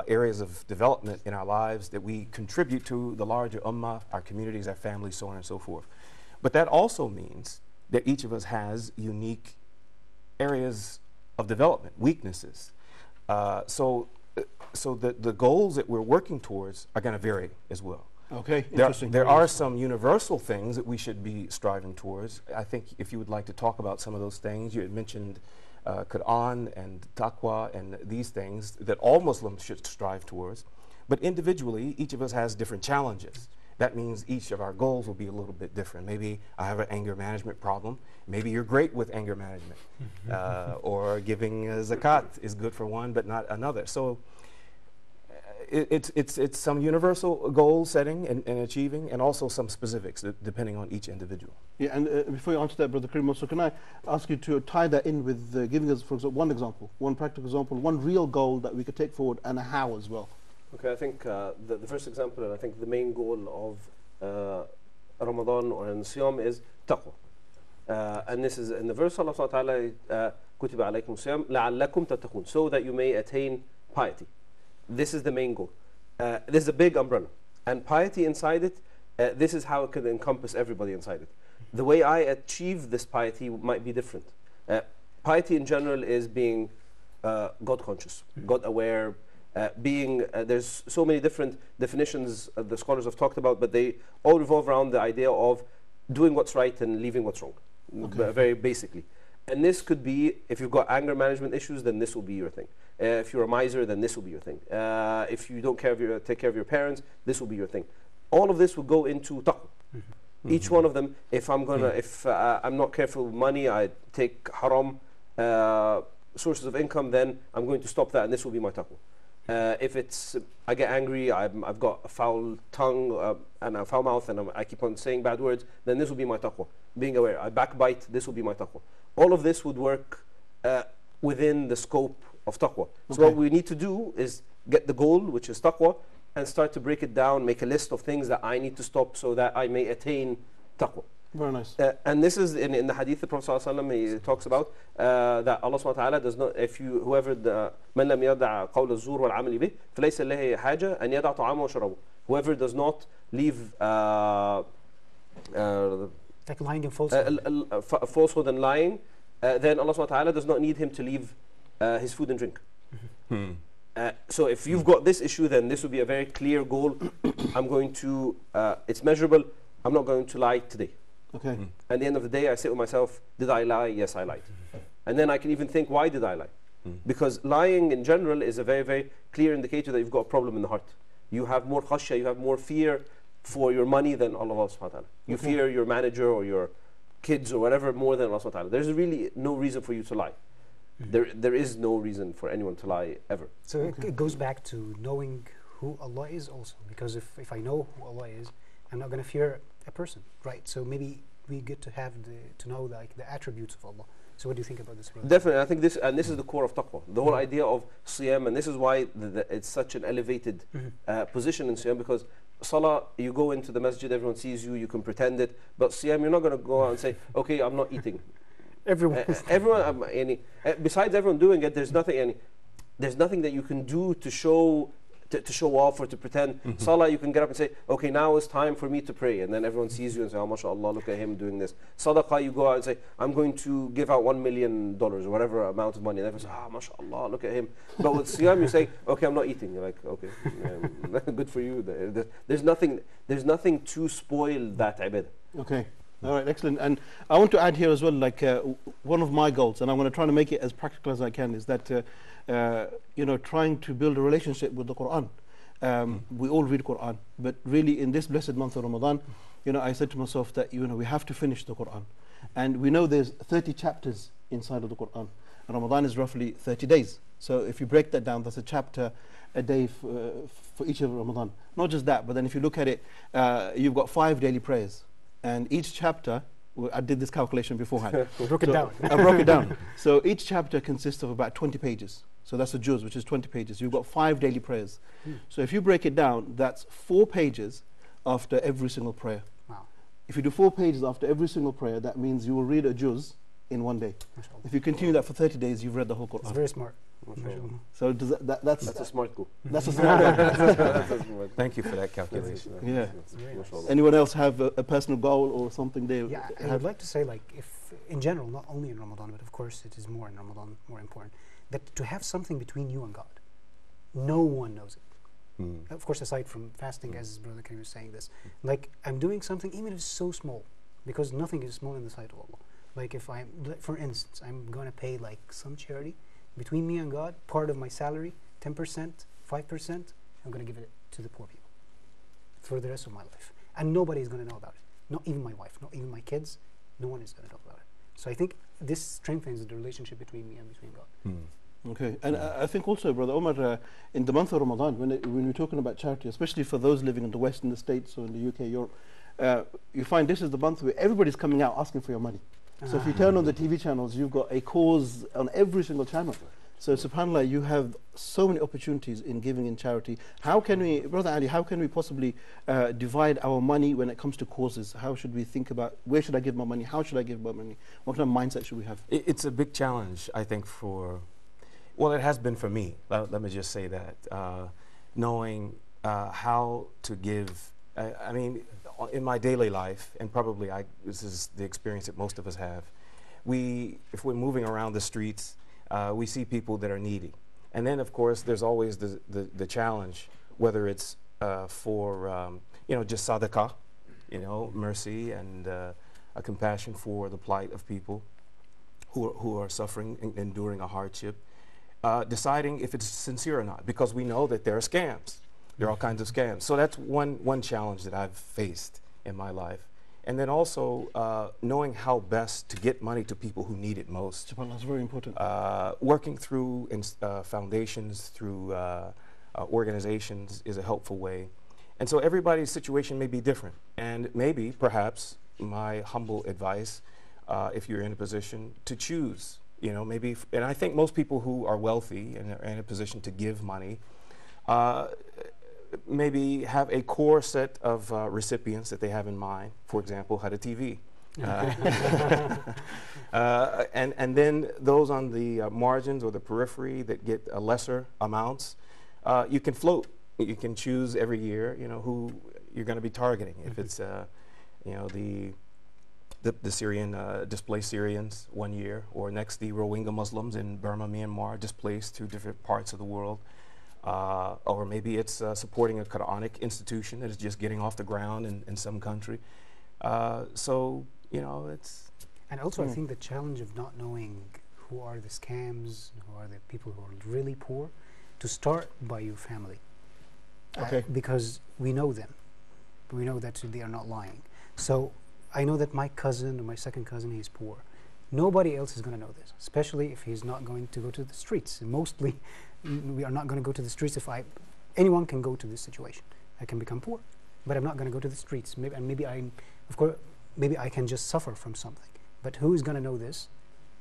areas of development in our lives that we contribute to the larger ummah, our communities, our families, so on and so forth. But that also means that each of us has unique areas of development, weaknesses. So the goals that we're working towards are going to vary as well. Okay, interesting. There are some universal things that we should be striving towards. I think if you would like to talk about some of those things, you had mentioned Quran and taqwa and these things that all Muslims should strive towards. But individually, each of us has different challenges. That means each of our goals will be a little bit different. Maybe I have an anger management problem. Maybe you're great with anger management. Or giving zakat is good for one, but not another. So it's some universal goal setting and achieving, and also some specifics depending on each individual. Yeah, and before you answer that, Brother Kareem, also can I ask you to tie that in with giving us, for example, one example, one practical example, one real goal that we could take forward, and a how as well. Okay, I think the first example, and I think the main goal of Ramadan or in Siyam is taqwa. And this is in the verse, Allah subhanahu wa ta'ala, كُتِبَ عَلَيْكُمْ الصِّيَامُ لَعَلَّكُمْ تَتَّقُونَ, so that you may attain piety. This is the main goal. This is a big umbrella. And piety inside it, this is how it could encompass everybody inside it. The way I achieve this piety might be different. Piety in general is being God conscious, God aware, there's so many different definitions the scholars have talked about, but they all revolve around the idea of doing what's right and leaving what's wrong, very basically. And this could be, if you've got anger management issues, then this will be your thing. If you're a miser, then this will be your thing. If you don't take care of your parents, this will be your thing. All of this will go into taqwa. Each one of them, if I'm not careful with money, I take haram sources of income, then I'm going to stop that, and this will be my taqwa. If it's I get angry, I've got a foul tongue and a foul mouth, and I keep on saying bad words, then this will be my taqwa. Being aware, I backbite, this will be my taqwa. All of this would work within the scope of taqwa. So what we need to do is get the goal, which is taqwa, and start to break it down, make a list of things that I need to stop so that I may attain taqwa. Very nice. And this is in the hadith the Prophet ﷺ, he talks about that Allah subhanahu wa ta'ala does not, whoever من لم يدع قول الزور والعمل به فليس له حاجة أن يدع طعامه وشرابه. Whoever does not leave like lying and falsehood. Falsehood and lying, then Allah subhanahu wa ta'ala does not need him to leave his food and drink. So if you've got this issue, then this would be a very clear goal. I'm going to, it's measurable, I'm not going to lie today. Okay. At the end of the day, I say to myself, did I lie? Yes, I lied. And then I can even think, why did I lie? Because lying in general is a very, very clear indicator that you've got a problem in the heart. You have more khashya, you have more fear for your money than Allah subhanahu wa ta'ala. You fear your manager or your kids or whatever more than Allah subhanahu wa ta'ala. There's really no reason for you to lie. There is no reason for anyone to lie ever. So it goes back to knowing who Allah is also. Because if I know who Allah is, I'm not going to fear a person, right? So maybe we get to have to know the attributes of Allah. So what do you think about this, brother? Definitely, I think this is the core of taqwa. The whole idea of siyam, and this is why it's such an elevated position in siyam, because salah, you go into the masjid, everyone sees you, you can pretend it, but siyam, you're not going to go out and say, okay, I'm not eating. Everyone, besides everyone doing it, there's nothing that you can do to to show off or to pretend. Salah, you can get up and say, okay, now it's time for me to pray. And then everyone sees you and say, oh, mashallah, look at him doing this. Sadaqah, you go out and say, I'm going to give out $1 million or whatever amount of money. And everyone says, ah, mashallah, look at him. But with Siyam, you say, okay, I'm not eating. You're like, okay, good for you. There's nothing to spoil that ibadah. Okay. All right, excellent. And I want to add here as well, like one of my goals, and I'm going to try to make it as practical as I can, is that, trying to build a relationship with the Quran. We all read Quran, but really in this blessed month of Ramadan, I said to myself that, we have to finish the Quran. And we know there's 30 chapters inside of the Quran. And Ramadan is roughly 30 days. So if you break that down, that's a chapter a day for each of Ramadan. Not just that, but then if you look at it, you've got 5 daily prayers. And each chapter, I did this calculation beforehand. Broke it down. I broke it down. So each chapter consists of about 20 pages. So that's a juz, which is 20 pages. You've got 5 daily prayers. So if you break it down, that's 4 pages after every single prayer. Wow. If you do 4 pages after every single prayer, that means you will read a juz in 1 day. If you continue that for 30 days, you've read the whole Quran. It's very smart. So does that's a smart goal. That's a smart goal. Thank you for that calculation. Yeah. Anyone else have a personal goal or something they I would like to say, like, if in general, not only in Ramadan, but of course it is more in Ramadan, more important, that to have something between you and God. No one knows it. Of course, aside from fasting, as Brother Karim was saying this, like, I'm doing something, even if it's so small, because nothing is small in the sight of Allah. Like, if I'm, for instance, I'm going to pay like some charity between me and God, part of my salary, 10%, 5%, I'm going to give it to the poor people for the rest of my life. And nobody is going to know about it. Not even my wife, not even my kids. No one is going to know about it. So I think this strengthens the relationship between me and between God. Okay, and I think also, Brother Omar, in the month of Ramadan, when we're talking about charity, especially for those living in the West, in the States, or in the UK, Europe, you find this is the month where everybody's coming out asking for your money. So if you turn on the TV channels, you've got a cause on every single channel. So subhanAllah, you have so many opportunities in giving in charity. How can we, Brother Ali, how can we possibly divide our money when it comes to causes? How should we think about, where should I give my money? How should I give my money? What kind of mindset should we have? It's a big challenge, I think, well, it has been for me. Let me just say that. Knowing how to give, I mean, in my daily life, and probably this is the experience that most of us have, if we're moving around the streets, we see people that are needy. And then, of course, there's always the challenge, whether it's for, just sadaqah, mercy and a compassion for the plight of people who are suffering and enduring a hardship, deciding if it's sincere or not, because we know that there are scams. There are all kinds of scams. So that's one challenge that I've faced in my life. And then also knowing how best to get money to people who need it most. That's very important. Working through foundations, through organizations is a helpful way. And so everybody's situation may be different. And maybe, perhaps, my humble advice, if you're in a position to choose, maybe, and I think most people who are wealthy and are in a position to give money, maybe have a core set of recipients that they have in mind. For example, Huda TV. And then those on the margins or the periphery that get lesser amounts, you can float. You can choose every year, who you're going to be targeting. If it's, the Syrian, displaced Syrians 1 year, or next the Rohingya Muslims in Burma, Myanmar, displaced to different parts of the world. Or maybe it's supporting a Quranic institution that is just getting off the ground in some country. So, it's... And also I think the challenge of not knowing who are the scams, who are the people who are really poor, to start by your family. Okay. Because we know them. We know that they are not lying. So I know that my cousin or my second cousin, he's poor. Nobody else is going to know this, especially if he's not going to go to the streets. And mostly, we are not going to go to the streets anyone can go to this situation. I can become poor, but I'm not going to go to the streets. Maybe I can just suffer from something. But who is going to know this?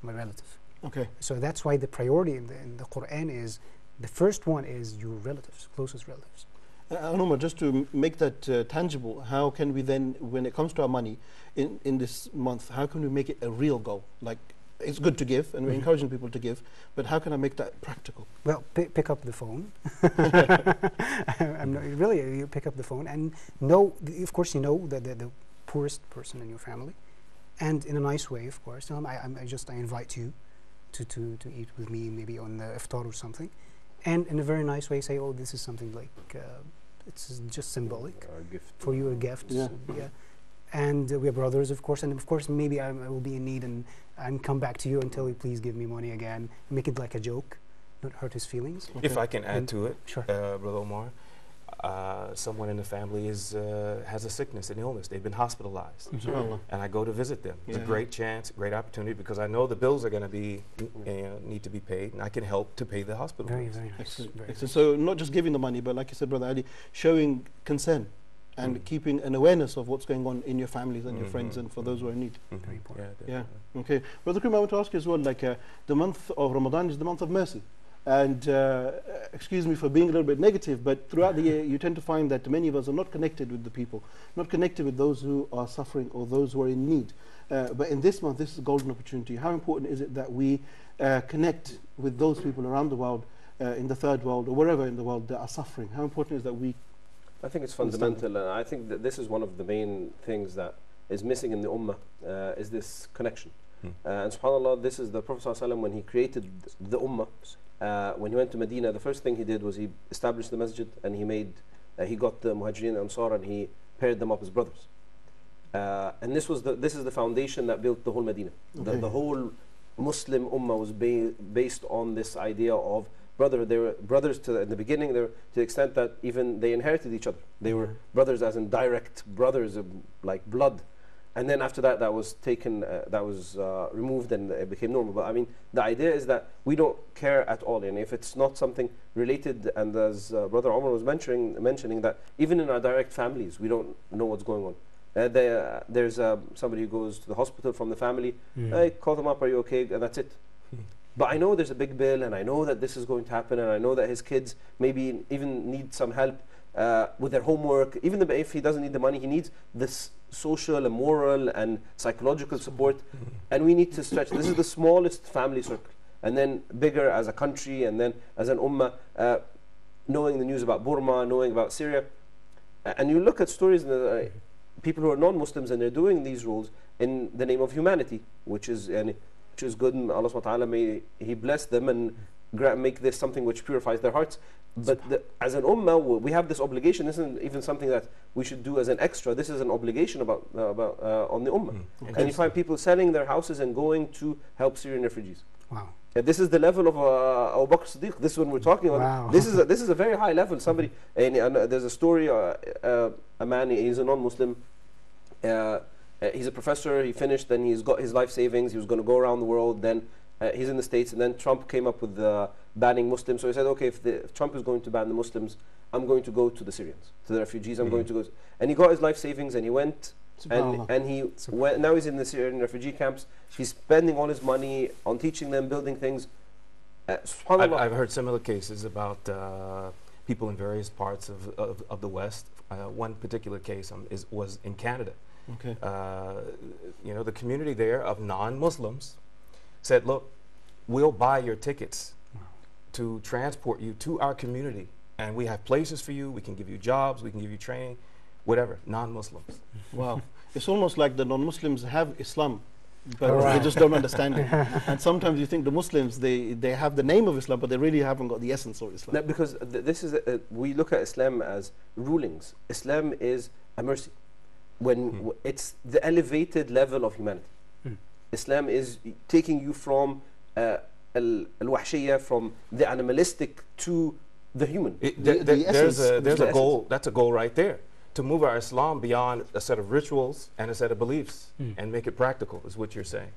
My relative. Okay. So that's why the priority in the Quran is, the first one is your relatives, closest relatives. Anuma, just to make that tangible, how can we then, when it comes to our money in this month, how can we make it a real goal? Like, it's good to give, and we're encouraging people to give, but how can I make that practical? Well, pick up the phone. Really, you pick up the phone and know, of course, you know the poorest person in your family, and in a nice way, of course. I invite you to eat with me, maybe on the iftar or something, and in a very nice way say, oh, this is something like it's just symbolic for you, a gift. Yeah. And we're brothers, of course, and of course maybe I will be in need and come back to you and tell you, please give me money again. Make it like a joke, not hurt his feelings. Okay. If I can add to it, Sure. Brother Omar, someone in the family has a sickness, an illness. They've been hospitalized. Subhanallah. And I go to visit them. It's a Yeah. great chance, great opportunity, because I know the bills are going to be need to be paid, and I can help to pay the hospital Very, bills. very nice. Excellent. Very Excellent. So not just giving the money, but like you said, Brother Ali, showing concern and keeping an awareness of what's going on in your families and your friends and for those who are in need. Very important. Yeah. definitely. Okay. Brother Krim, I want to ask you as well, like the month of Ramadan is the month of mercy. And excuse me for being a little bit negative, but throughout the year you tend to find that many of us are not connected with the people, not connected with those who are suffering or those who are in need. But in this month, this is a golden opportunity. How important is it that we connect with those people around the world, in the third world or wherever in the world that are suffering? How important is that we... I think it's fundamental, and I think that this is one of the main things that is missing in the ummah, is this connection. And subhanAllah, this is the Prophet ﷺ when he created the ummah. When he went to Medina, the first thing he did was he established the masjid, and he got the Muhajirin and Ansar, and he paired them up as brothers. And this is the foundation that built the whole Medina. Okay. The whole Muslim ummah was based on this idea of brother. They were brothers in the beginning, to the extent that even they inherited each other. They were brothers as in direct brothers, like blood. And then after that, that was taken, that was removed, and it became normal. But I mean, the idea is that we don't care at all, and if it's not something related, and as Brother Omar was mentioning that even in our direct families, we don't know what's going on. There's somebody who goes to the hospital from the family. I call them up, are you okay? And that's it. But I know there's a big bill, and I know that this is going to happen, and I know that his kids maybe even need some help with their homework. Even if he doesn't need the money, he needs this social and moral and psychological support. And we need to stretch. This is the smallest family circle, and then bigger as a country, and then as an ummah, knowing the news about Burma, knowing about Syria. And you look at stories, people who are non-Muslims, and they're doing these roles in the name of humanity, which is good, and Allah subhanahu wa ta'ala, may He bless them and make this something which purifies their hearts. But as an ummah, we have this obligation. This isn't even something that we should do as an extra. This is an obligation on the ummah. Okay. And you find people selling their houses and going to help Syrian refugees. Wow. This is the level of Abu Bakr Siddiq. This is when we're talking about. Wow. This is a very high level. Somebody, and there's a story. A man, he's a non-Muslim. He's a professor. He finished. Then he's got his life savings. He was going to go around the world. Then he's in the States, and then Trump came up with banning Muslims. So he said, okay, if Trump is going to ban the Muslims, I'm going to go to the Syrians, to the refugees. I'm going to go. And he got his life savings, and he went. And he went, now he's in the Syrian refugee camps. He's spending all his money on teaching them, building things. I've heard similar cases about people in various parts of the West. One particular case was in Canada. Okay. The community there of non-Muslims said, look, we'll buy your tickets to transport you to our community, and we have places for you, we can give you jobs, we can give you training, whatever, non-Muslims. Wow. It's almost like the non-Muslims have Islam, but they just don't understand it. And sometimes you think the Muslims, they have the name of Islam, but they really haven't got the essence of Islam. No, because this is, we look at Islam as rulings. Islam is a mercy. When it's the elevated level of humanity. Islam is taking you from al-wahshiyya, from the animalistic to the human. There's a goal. That's a goal right there. To move our Islam beyond a set of rituals and a set of beliefs and make it practical, is what you're saying.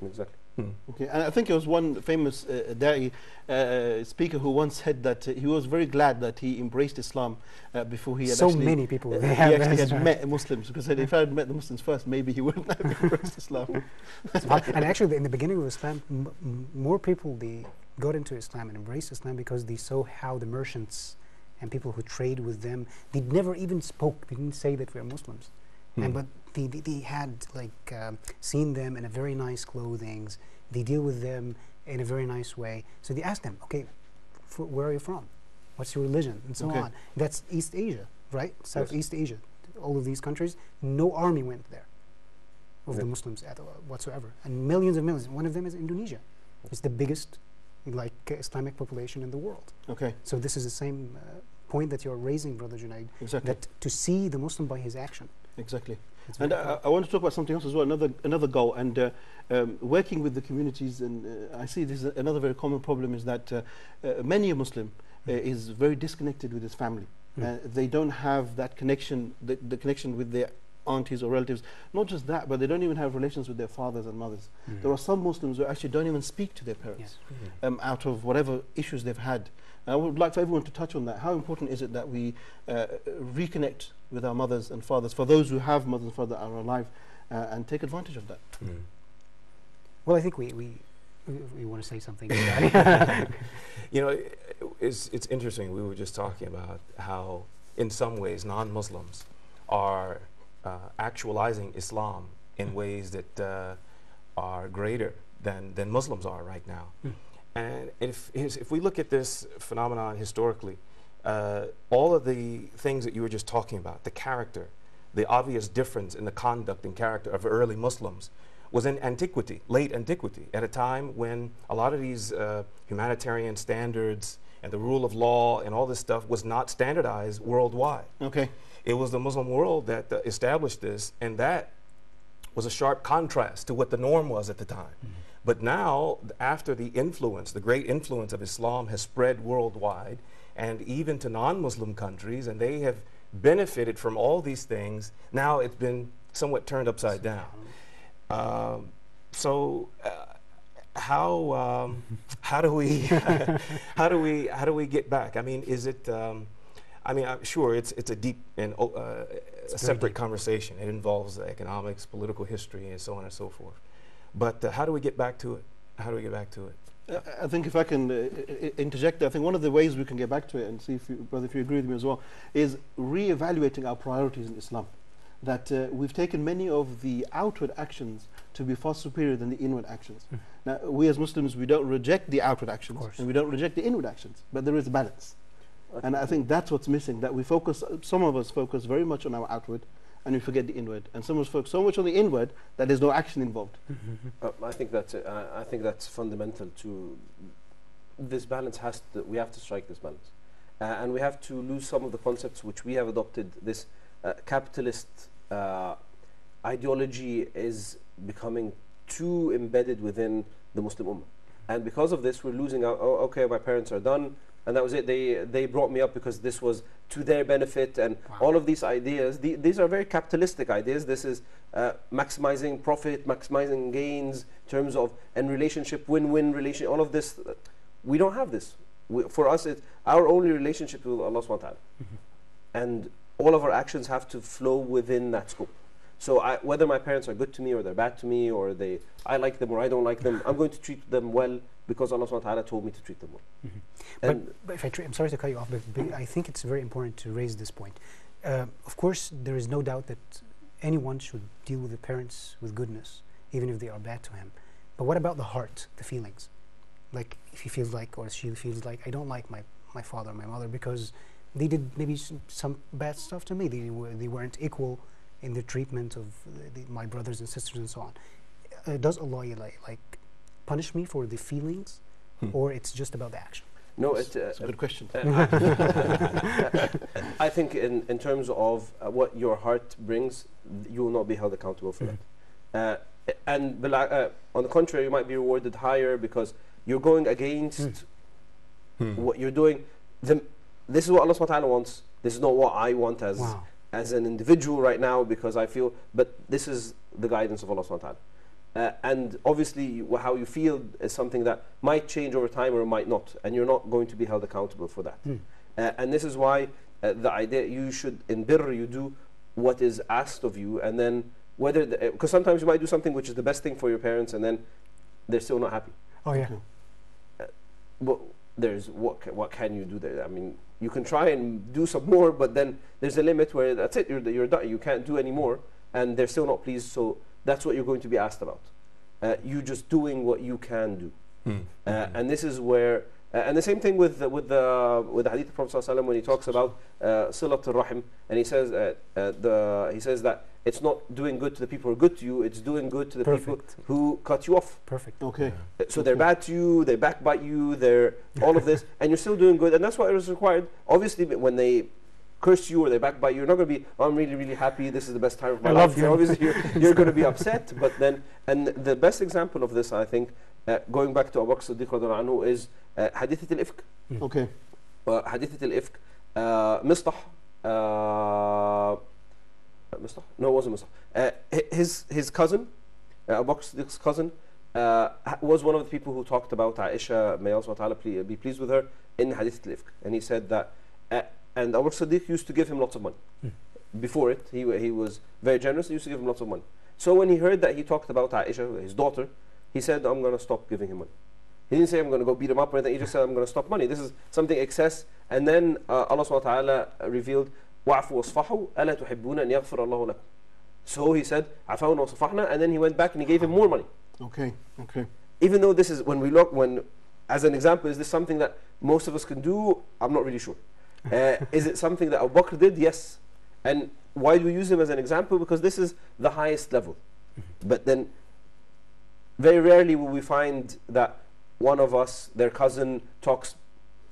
Exactly. Okay, and I think it was one famous da'i speaker who once said that he was very glad that he embraced Islam before he had so many people he actually had met Muslims, because if I had met the Muslims first, maybe he wouldn't have embraced Islam. And actually, in the beginning of Islam, more people, they got into Islam and embraced Islam because they saw how the merchants and people who trade with them, they never even spoke, they didn't say that we're Muslims. But they had like seen them in a very nice clothings. They deal with them in a very nice way. So they ask them, okay, where are you from? What's your religion? And so on. That's East Asia, right? Southeast Asia. All of these countries, no army went there of the Muslims whatsoever. And millions of millions. One of them is Indonesia. It's the biggest like Islamic population in the world. Okay. So this is the same point that you're raising, Brother Junaid. Exactly. That to see the Muslim by his action. Exactly. And I want to talk about something else as well, another goal, and working with the communities. And I see this is another very common problem is that many a Muslim is very disconnected with his family. They don't have that connection, the connection with their aunties or relatives. Not just that, but they don't even have relations with their fathers and mothers. There are some Muslims who actually don't even speak to their parents out of whatever issues they've had. I would like for everyone to touch on that. How important is it that we reconnect with our mothers and fathers, for those who have mothers and fathers that are alive, and take advantage of that? Well, I think we want to say something. You know, it's interesting. We were just talking about how, in some ways, non-Muslims are actualizing Islam in ways that are greater than Muslims are right now. And if we look at this phenomenon historically, all of the things that you were just talking about, the character, the obvious difference in the conduct and character of early Muslims was in antiquity, late antiquity, at a time when a lot of these humanitarian standards and the rule of law and all this stuff was not standardized worldwide. Okay. It was the Muslim world that established this, and that was a sharp contrast to what the norm was at the time. But now, after the influence, the great influence of Islam has spread worldwide, and even to non-Muslim countries, and they have benefited from all these things, now it's been somewhat turned upside down. How do we how do we get back? I mean, is it? I mean, I'm sure it's a deep and a separate conversation. It involves economics, political history, and so on and so forth. But how do we get back to it? How do we get back to it? I think if I can interject, I think one of the ways we can get back to it, and see if you, brother, if you agree with me as well, is re-evaluating our priorities in Islam. That we've taken many of the outward actions to be far superior than the inward actions. Now, we as Muslims, we don't reject the outward actions, and we don't reject the inward actions, but there is a balance. And I think that's what's missing, that we focus, some of us focus very much on our outward, and we forget the inward. And some of us focus so much on the inward that there's no action involved. I think that's I think that's fundamental to this balance. We have to strike this balance, and we have to lose some of the concepts which we have adopted. This capitalist ideology is becoming too embedded within the Muslim Ummah, and because of this, we're losing out. Oh, okay, my parents are done, and that was it. They brought me up because this was to their benefit, and all of these ideas. These are very capitalistic ideas. This is maximizing profit, maximizing gains, in terms of and relationship, win-win relation. All of this, we don't have this. For us, it's our only relationship with Allah Subhanahu wa Taala, and all of our actions have to flow within that scope. So whether my parents are good to me or they're bad to me, or I like them or I don't like them, I'm going to treat them well because Allah Subhanahu wa Ta'ala told me to treat them well. But if I'm sorry to cut you off, but I think it's very important to raise this point. Of course, there is no doubt that anyone should deal with the parents with goodness, even if they are bad to him. But what about the heart, the feelings? Like if he feels like, or she feels like, I don't like my father or my mother because they did maybe some bad stuff to me. They weren't equal in the treatment of my brothers and sisters and so on. Does Allah like punish me for the feelings, or it's just about the action? No, it's a good question. I think in terms of what your heart brings, you will not be held accountable for that. And on the contrary, you might be rewarded higher because you're going against what you're doing. This is what Allah SWT wants. This is not what I want as an individual right now, because I feel, but this is the guidance of Allah SWT. And obviously how you feel is something that might change over time or it might not, and you're not going to be held accountable for that. And this is why the idea, you should, in birr, you do what is asked of you, and then whether, because sometimes you might do something which is the best thing for your parents and then they're still not happy. Oh yeah. But there's, what can you do there? I mean, you can try and do some more, but then there's a limit where that's it, you're done, you can't do any more. and they're still not pleased, so that's what you're going to be asked about. You just doing what you can do. And this is where, and the same thing with the hadith of Prophet ﷺ when he talks about silat al-rahim, and he says that it's not doing good to the people who are good to you, it's doing good to the people who cut you off. Perfect. Okay. So they're bad to you, they backbite you, they're all of this, and you're still doing good, and that's what is required. Obviously, when they curse you or they backbite you, you're not going to be, oh, I'm really, really happy, this is the best time of my life. Obviously, you're going to be upset, but then, and the best example of this, I think, going back to Abu Bakr Siddiq radhiyallahu anhu, is hadith al-ifk. Okay. Hadith al-ifk, Mistah, no, it wasn't Mistah. His cousin, Abu Bakr Siddiq's cousin, was one of the people who talked about Aisha, may Allah Ta'ala be pleased with her, in hadith al-ifk. And he said that, and Abu Bakr Siddiq used to give him lots of money. Before it, he was very generous, he used to give him lots of money. So when he heard that he talked about Aisha, his daughter, he said, I'm going to stop giving him money. He didn't say, I'm going to go beat him up or anything, he just said, I'm going to stop money. This is something excess. And then Allah subhanahu wa ta'ala revealed, وَعْفُوا وَاصْفَحُوا أَلَا تُحِبُّونَ أَنْ يَغْفِرَ اللَّهُ لَكُمْ. So he said, عَفَوْنَا وَصَفَحْنَا, and then he went back and he gave him more money. Okay. Okay. Even though this is, when we look, as an example, is this something that most of us can do? I'm not really sure. Is it something that Abu Bakr did? Yes. And why do we use him as an example? Because this is the highest level. But then, very rarely will we find that one of us, their cousin, talks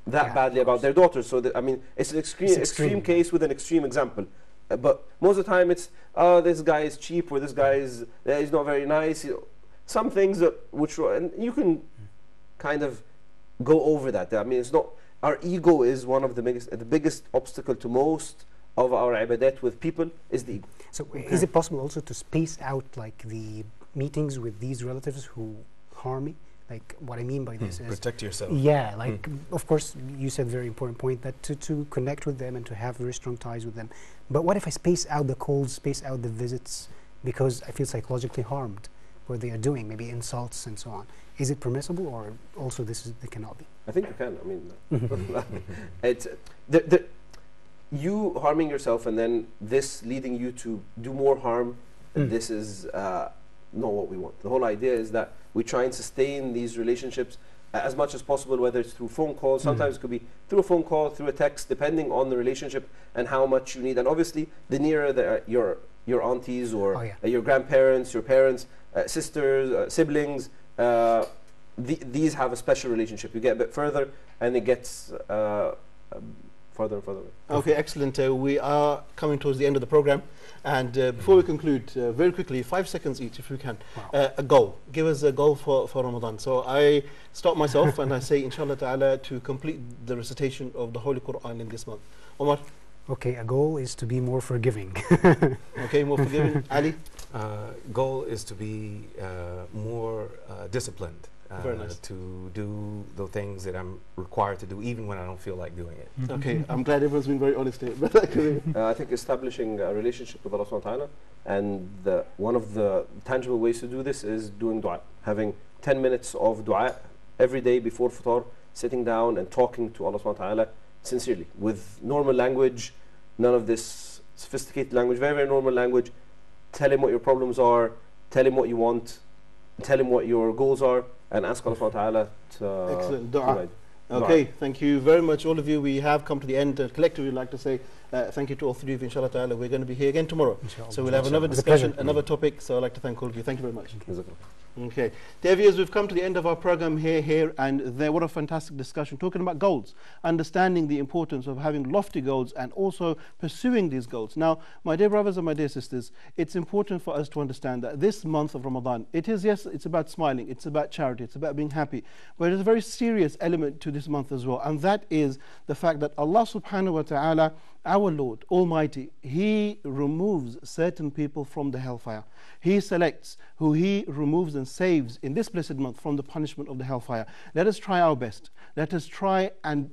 that badly about their daughter. So, I mean, it's an extreme case with an extreme example. But most of the time it's, oh, this guy is cheap, or this guy is he's not very nice. Some things that, and you can kind of go over that. I mean, it's not, our ego is one of the biggest obstacle to most of our ibadat with people is the ego. So is it possible also to space out like the meetings with these relatives who harm me? Like, what I mean by this is protect yourself. Yeah, like of course you said a very important point, that to connect with them and to have very strong ties with them. But what if I space out the calls, space out the visits, because I feel psychologically harmed what they are doing, maybe insults and so on? Is it permissible, or also it cannot be? I think you can. I mean, it's you harming yourself and then this leading you to do more harm. This is not what we want. The whole idea is that we try and sustain these relationships as much as possible, whether it's through phone calls. Sometimes it could be through a phone call, through a text, depending on the relationship and how much you need. And obviously, the nearer your aunties or your grandparents, your parents, sisters, siblings, these have a special relationship. You get a bit further, and it gets further and further. Okay, excellent. We are coming towards the end of the program, and before we conclude, very quickly, 5 seconds each, if we can. A goal. Give us a goal for Ramadan. So I stop myself and I say, inshallah ta'ala, to complete the recitation of the Holy Quran in this month. Omar? Okay, a goal is to be more forgiving. Okay, more forgiving. Ali? Goal is to be more disciplined. Very nice. To do the things that I'm required to do, even when I don't feel like doing it. Okay, I'm glad everyone's been very honest here. I think establishing a relationship with Allah subhanahu wa ta'ala, and one of the tangible ways to do this is doing dua. Having 10 minutes of dua every day before Fitr, sitting down and talking to Allah subhanahu wa ta'ala sincerely, with normal language, none of this sophisticated language, very, very normal language. Tell him what your problems are, tell him what you want, tell him what your goals are, and ask Allah subhanahu wa ta'ala to excellent dua. Okay, thank you very much, all of you. We have come to the end. Collectively, we'd like to say thank you to all three of you, inshallah ta'ala. We're going to be here again tomorrow. Inshallah. So we'll have another discussion, another topic. So I'd like to thank all of you. Thank you very much. Okay, dear viewers, we've come to the end of our program here and there. What a fantastic discussion, talking about goals, understanding the importance of having lofty goals and also pursuing these goals. Now, my dear brothers and my dear sisters, it's important for us to understand that this month of Ramadan, yes, it's about smiling, it's about charity, it's about being happy, but there's a very serious element to this month as well, and that is the fact that Allah subhanahu wa ta'ala, our Lord Almighty, He removes certain people from the hellfire. He selects who He removes and saves in this blessed month from the punishment of the hellfire. Let us try our best. Let us try and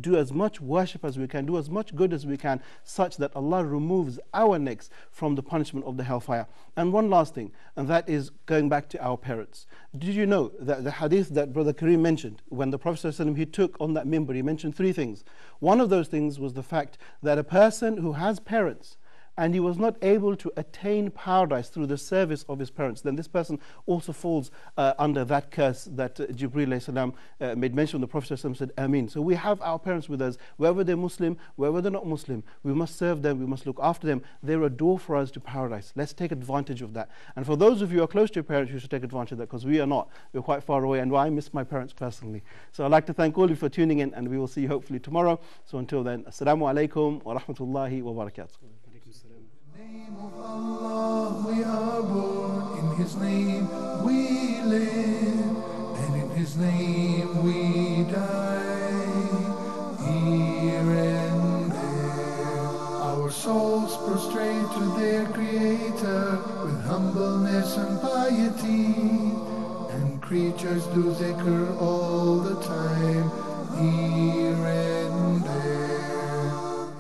do as much worship as we can, do as much good as we can, such that Allah removes our necks from the punishment of the hellfire. And one last thing, and that is going back to our parents. Did you know that the hadith that Brother Kareem mentioned, when the Prophet ﷺ, he took on that minbar, he mentioned 3 things. One of those things was the fact that a person who has parents, and he was not able to attain paradise through the service of his parents, then this person also falls under that curse that Jibreel alayhi salam made mention. The Prophet said, Ameen. So we have our parents with us, whether they're Muslim, whether they're not Muslim. We must serve them, we must look after them. They're a door for us to paradise. Let's take advantage of that. And for those of you who are close to your parents, you should take advantage of that, because we are not. We're quite far away, and I miss my parents personally. So I'd like to thank all of you for tuning in, and we will see you hopefully tomorrow. So until then, Assalamu alaikum wa rahmatullahi wa barakatuh. Name of Allah, we are born, in His name we live, and in His name we die, here and there. Our souls prostrate to their Creator with humbleness and piety, and creatures do zikr all the time, here and there.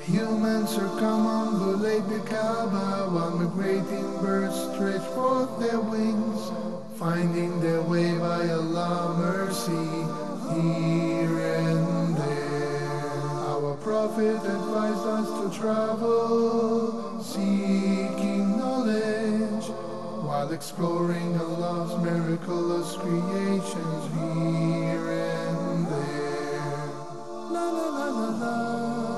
Humans circumambulate the Kaaba while migrating birds stretch forth their wings, finding their way by Allah's mercy, here and there. Our Prophet advised us to travel, seeking knowledge, while exploring Allah's miraculous creations, here and there. La la la la la.